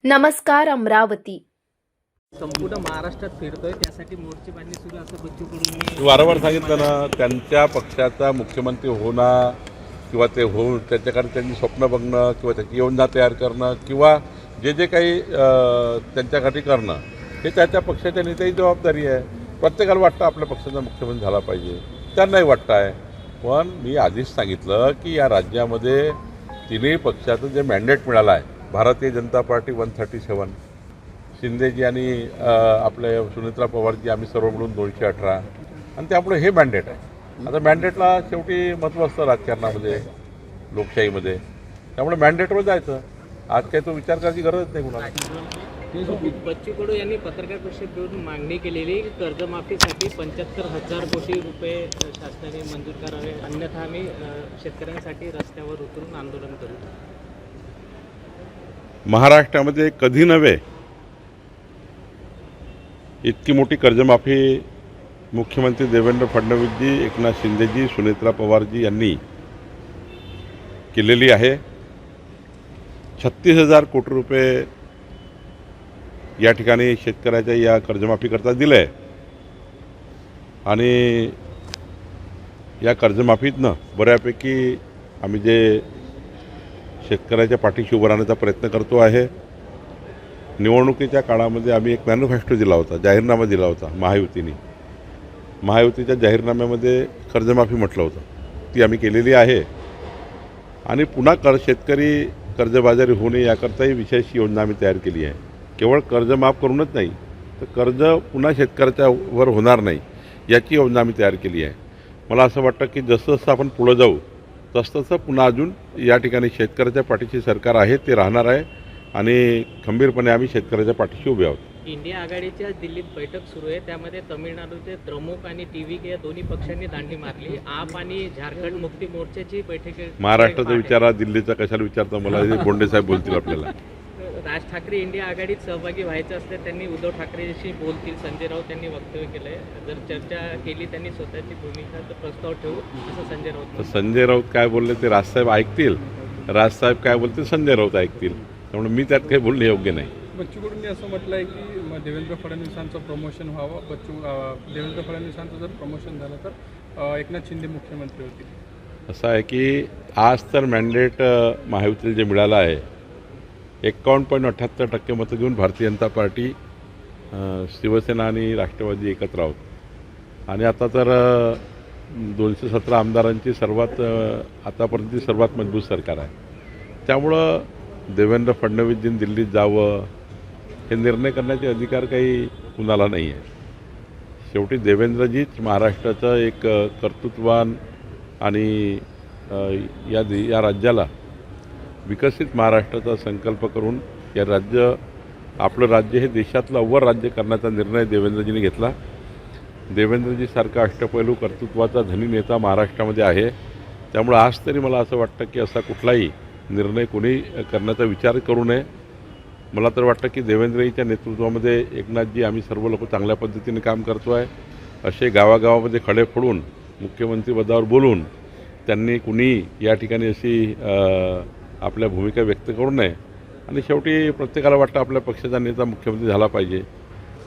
नमस्कार अमरावती. संपूर्ण महाराष्ट्रात फिरतोय, त्यासाठी मोर्चे बांधणी सुरू असं बच्चू कडूंनी वारंवार सांगितलं ना, त्यांच्या पक्षाचा मुख्यमंत्री होणं किंवा ते होऊन त्याच्याकडे त्यांनी स्वप्न बघणं किंवा त्याची योजना तयार करणं किंवा जे जे काही त्यांच्यासाठी करणं हे त्याच्या पक्षाच्या नेत्याची जबाबदारी आहे. प्रत्येकाला वाटतं आपल्या पक्षाचा मुख्यमंत्री झाला पाहिजे, त्यांनाही वाटतं आहे. पण मी आधीच सांगितलं की या राज्यामध्ये तिन्ही पक्षाचं जे मॅन्डेट मिळालं आहे, भारतीय जनता पार्टी 137, शिंदेजी आणि आपले सुनेत्रा पवारजी, आम्ही सर्व मिळून 218, आणि त्यामुळे हे मॅन्डेट आहे. आता मॅन्डेटला शेवटी महत्त्व असतं राजकारणामध्ये, लोकशाहीमध्ये. त्यामुळे मॅन्डेटवर जायचं. आज काही तो विचार करायची गरज नाही कुणाला. बच्चू कडू यांनी पत्रकार परिषद घेऊन मागणी केलेली कर्जमाफीसाठी 75,000 कोटी रुपये शासनाने मंजूर करावे, अन्यथा आम्ही शेतकऱ्यांसाठी रस्त्यावर उतरून आंदोलन करू. महाराष्ट्रामध्ये कधी नव्हे इतकी मोठी कर्जमाफी मुख्यमंत्री देवेंद्र फडणवीसजी, एकनाथ शिंदेजी, सुनेत्रा पवारजी यांनी केलेली आहे. 36,000 कोटी रुपये या ठिकाणी शेतकऱ्याच्या या कर्जमाफीकरता दिलं आहे. आणि या कर्जमाफीतनं बऱ्यापैकी आम्ही जे शेतकऱ्याच्या पाठीशी उभं राहण्याचा प्रयत्न करतो आहे. निवडणुकीच्या काळामध्ये आम्ही एक मॅनिफेस्टो दिला होता, जाहीरनामा दिला होता महायुतीने. महायुतीच्या जाहीरनाम्यामध्ये कर्जमाफी म्हटलं होतं, ती आम्ही केलेली आहे. आणि पुन्हा शेतकरी कर्जबाजारी होऊ नये याकरताही विशेष योजना आम्ही तयार केली आहे. केवळ कर्ज माफ करूनच नाही, तर कर्ज पुन्हा शेतकऱ्याच्या वर होणार नाही याची योजना आम्ही तयार केली आहे. मला असं वाटतं की जसं जसं आपण पुढं जाऊ तसं पुन्हा अजून या ठिकाणी शेतकऱ्याच्या पाठीशी सरकार आहे, ते राहणार आहे. आणि खंबीरपणे आम्ही शेतकऱ्याच्या पाठीशी उभे आहोत. इंडिया आघाडीच्या दिल्लीत बैठक सुरू आहे, त्यामध्ये तमिळनाडूचे द्रमुक आणि टीव्ही या दोन्ही पक्षांनी दांडी मारली. आप आणि झारखंड मुक्ती मोर्चाची बैठक. महाराष्ट्राचा विचारा, दिल्लीचा कशाला विचारता मला, हे बोंडे साहेब बोलतील आपल्याला. राज ठाकरे इंडिया आघाडीत सहभागी व्हायचं असते, त्यांनी उद्धव ठाकरेशी बोलतील, संजय राऊत त्यांनी वक्तव्य केलं आहे. जर चर्चा केली त्यांनी स्वतःची भूमिका तर प्रस्ताव ठेवू असं संजय राऊत. संजय राऊत काय बोलले ते राजसाहेब ऐकतील, राजसाहेब काय बोलतील संजय राऊत ऐकतील. त्यामुळे मी त्यात काही बोलणे योग्य नाही. बच्चू कडूंनी असं म्हटलं आहे की देवेंद्र फडणवीसांचं प्रमोशन व्हावं. देवेंद्र फडणवीसांचं जर प्रमोशन झालं तर एकनाथ शिंदे मुख्यमंत्री होतील. असं आहे की आज तर मॅन्डेट महायुतीला जे मिळालं आहे 51.78% मतं घेऊन भारतीय जनता पार्टी, शिवसेना आणि राष्ट्रवादी एकत्र आहोत. आणि आता तर 217 आमदारांची सर्वात आतापर्यंतची सर्वात मजबूत सरकार आहे. त्यामुळं देवेंद्र फडणवीसजींनी दिल्लीत जावं हे निर्णय करण्याचे अधिकार काही कुणाला नाही आहे. शेवटी देवेंद्रजीच महाराष्ट्राचं एक कर्तृत्ववान आणि या राज्याला विकसित महाराष्ट्राचा संकल्प करून आपलं राज्य हे देशातलं अव्वल राज्य करण्याचा निर्णय देवेंद्रजींनी घेतला. देवेंद्रजीसारखा अष्टपैलू कर्तृत्वाचा धनी नेता महाराष्ट्रामध्ये आहे. त्यामुळे आज तरी मला असं वाटतं की असा कुठलाही निर्णय कोणी करण्याचा विचार करू नये. मला तर वाटतं की देवेंद्रजीच्या नेतृत्वामध्ये एकनाथजी, आम्ही सर्व लोक चांगल्या पद्धतीने काम करतो आहे. असे गावागावामध्ये खडे फोडून मुख्यमंत्रीपदावर बोलून त्यांनी कुणी या ठिकाणी अशी आपल्या भूमिका व्यक्त करू नये. आणि शेवटी प्रत्येकाला वाटतं आपल्या पक्षाचा नेता मुख्यमंत्री झाला पाहिजे.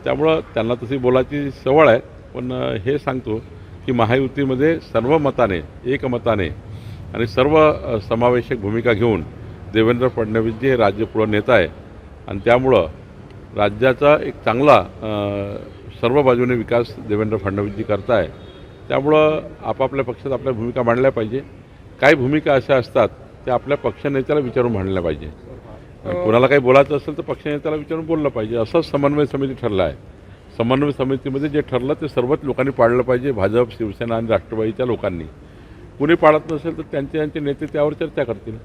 त्यामुळं त्यांना तशी बोलायची सवय आहे. पण हे सांगतो की महायुतीमध्ये सर्व मताने, एकमताने आणि सर्व समावेशक भूमिका घेऊन देवेंद्र फडणवीसजी हे राज्य पुढं नेत आहे. आणि त्यामुळं राज्याचा एक चांगला सर्व बाजूने विकास देवेंद्र फडणवीसजी करत आहे. त्यामुळं आपापल्या पक्षात आपल्या भूमिका मांडल्या पाहिजे. काही भूमिका अशा असतात त्या आपल्या पक्षनेत्याला विचारून मांडल्या पाहिजे. कोणाला काही बोलायचं असेल तर पक्षनेत्याला विचारून बोललं पाहिजे. असंच समन्वय समिती ठरलं आहे. समन्वय समितीमध्ये जे ठरलं ते सर्वच लोकांनी पाळलं पाहिजे, भाजप, शिवसेना आणि राष्ट्रवादीच्या लोकांनी. कुणी पाळत नसेल तर त्यांचे नेते त्यावर चर्चा करतील.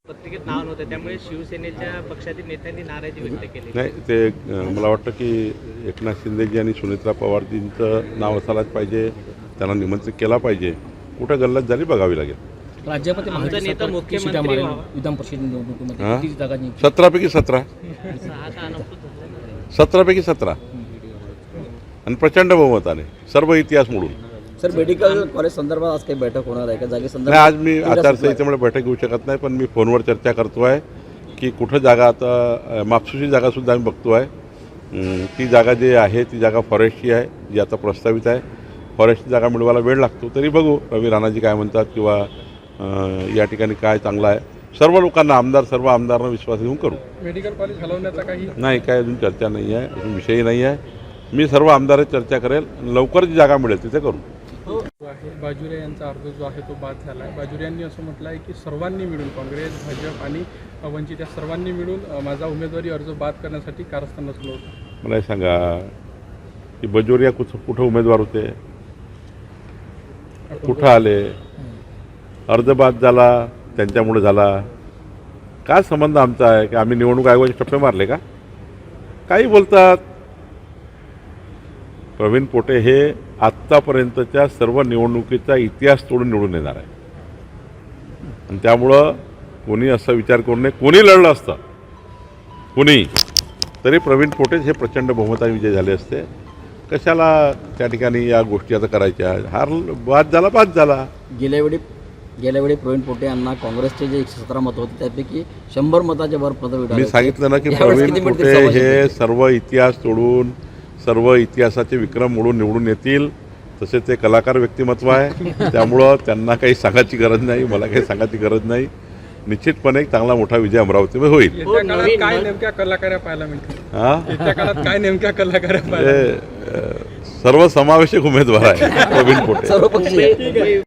पत्रिकेत नाव नव्हतं, त्यामुळे शिवसेनेच्या पक्षातील नेत्यांनी नाराजी व्यक्त केली. नाही, ते मला वाटतं की एकनाथ शिंदेजी आणि सुनेत्रा पवारजींचं नाव असायलाच पाहिजे. त्यांना निमंत्रित केला पाहिजे. कुठं गल्लत झाली बघावी लागेल. राज्यामध्ये आमचा नेता मुख्यमंत्री विधान परिषद निवडणुकीमध्ये किती जागा जिंकल्या? 17पैकी 17. 17पैकी 17 आणि प्रचंड बहुमताने, सर्व इतिहास मोडून. सर, मेडिकल कॉलेज संदर्भात आज काही बैठक होणार आहे का? जागे नाही, आज मी आचारसंहितेमुळे बैठक घेऊ शकत नाही. पण मी फोनवर चर्चा करतो आहे की कुठं जागा आता मापसूची जागासुद्धा आम्ही बघतो आहे. ती जागा जी आहे ती जागा फॉरेस्टची आहे, जी आता प्रस्तावित आहे. फॉरेस्टची जागा मिळवायला वेळ लागतो, तरी बघू रवी राणाजी काय म्हणतात किंवा या ठिकाणी काय चांगलं आहे. सर्व लोकांना सर्व आमदारांना विश्वास घेऊन करू. मेडिकल कॉलेज हलवण्याचा काही नाही, काय अजून चर्चा नाही आहे, अजून विषयही नाही आहे. मी सर्व आमदारांची चर्चा करेल, लवकर जी जागा मिळेल तिथे करू. जो आहे बाजुरे यांचा अर्ज जो आहे तो बाद झाला आहे. बाजुरे यांनी असं म्हटलं आहे की सर्वांनी मिळून काँग्रेस, भाजप आणि वंचित या सर्वांनी मिळून माझा उमेदवारी अर्ज बाद करण्यासाठी कारस्थान रचलं होतं. मला हे सांगा की बजोरिया कुठं उमेदवार होते, कुठं आले, अर्ज बाद झाला त्यांच्यामुळे झाला. काय संबंध आमचा आहे की आम्ही निवडणूक आयोगाचे टप्पे मारले का? काही बोलतात. प्रवीण पोटे हे आत्तापर्यंतच्या सर्व निवडणुकीचा इतिहास तोडून निवडून येणार आहे. आणि त्यामुळं कोणी असा विचार करू नये, कोणी लढलं असतं कोणी तरी प्रवीण पोटेच हे प्रचंड बहुमताने विजय झाले असते. कशाला त्या ठिकाणी या गोष्टी आता करायच्या? हार बाद झाला. गेल्या वेळी प्रवीण पोटे यांना काँग्रेसचे जे 117 मतं होते त्यापैकी 100 मताच्या वर पदवी मी सांगितलं ना की प्रवीण पोटे हे सर्व इतिहास तोडून सर्व इतिहासाचे विक्रम मोडून निवडून येतील. तसे ते कलाकार व्यक्तिमत्व आहे, त्यामुळं त्यांना काही सांगायची गरज नाही, मला काही सांगायची गरज नाही. निश्चितपणे एक चांगला मोठा विजय अमरावतीमध्ये होईल. येत्या काळात काय नेमक्या कलाकार्या पाहायला मिळतील? येत्या काळात काय नेमक्या कलाकार्या पाहायला सर्व समावेशक उमेदवार आहे प्रवीण पोटे. सर्वपक्षीय